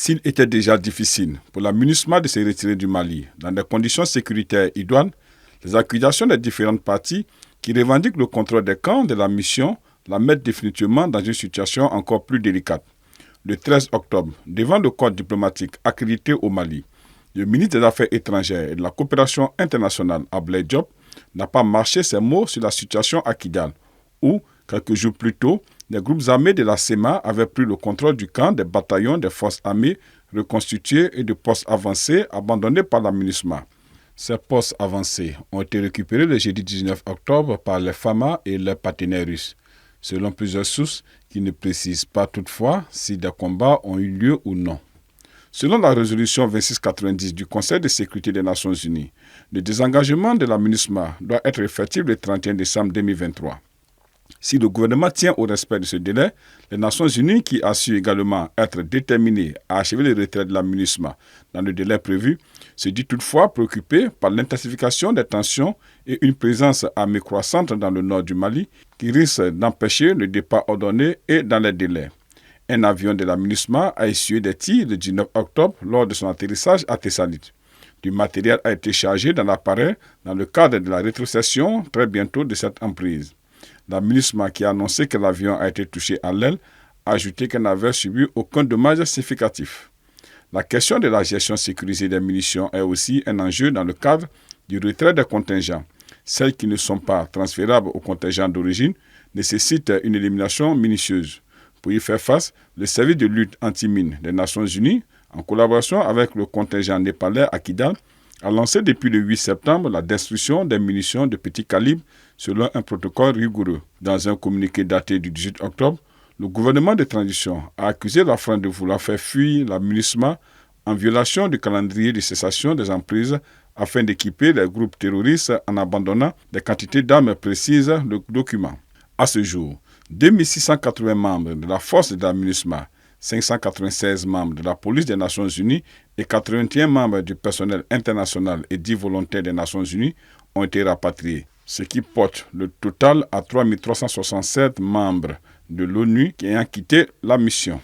S'il était déjà difficile pour la MINUSMA de se retirer du Mali dans des conditions sécuritaires idoines, les accusations des différentes parties qui revendiquent le contrôle des camps de la mission la mettent définitivement dans une situation encore plus délicate. Le 13 octobre, devant le corps diplomatique accrédité au Mali, le ministre des Affaires étrangères et de la coopération internationale, Abdoulaye Diop, n'a pas marché ses mots sur la situation à Kidal, où, quelques jours plus tôt, les groupes armés de la SEMA avaient pris le contrôle du camp des bataillons des forces armées reconstitués et de postes avancés abandonnés par la MINUSMA. Ces postes avancés ont été récupérés le jeudi 19 octobre par les FAMA et leurs partenaires russes, selon plusieurs sources qui ne précisent pas toutefois si des combats ont eu lieu ou non. Selon la résolution 2690 du Conseil de sécurité des Nations Unies, le désengagement de la MINUSMA doit être effectif le 31 décembre 2023. Si le gouvernement tient au respect de ce délai, les Nations Unies, qui assurent également être déterminées à achever le retrait de la MINUSMA dans le délai prévu, se dit toutefois préoccupées par l'intensification des tensions et une présence armée croissante dans le nord du Mali qui risque d'empêcher le départ ordonné et dans les délais. Un avion de la MINUSMA a essuyé des tirs le 19 octobre lors de son atterrissage à Tessalite. Du matériel a été chargé dans l'appareil dans le cadre de la rétrocession très bientôt de cette emprise. La MINUSMA, qui a annoncé que l'avion a été touché à l'aile, a ajouté qu'elle n'avait subi aucun dommage significatif. La question de la gestion sécurisée des munitions est aussi un enjeu dans le cadre du retrait des contingents. Celles qui ne sont pas transférables aux contingents d'origine nécessitent une élimination minutieuse. Pour y faire face, le service de lutte anti-mine des Nations Unies, en collaboration avec le contingent népalais à Kidal, a lancé depuis le 8 septembre la destruction des munitions de petit calibre selon un protocole rigoureux. Dans un communiqué daté du 18 octobre, le gouvernement de transition a accusé la France de vouloir faire fuir la MINUSMA en violation du calendrier de cessation des emprises afin d'équiper les groupes terroristes en abandonnant des quantités d'armes précises, le document. À ce jour, 2680 membres de la force de la MINUSMA, 596 membres de la police des Nations Unies et 81 membres du personnel international et 10 volontaires des Nations Unies ont été rapatriés, ce qui porte le total à 3367 membres de l'ONU qui ont quitté la mission.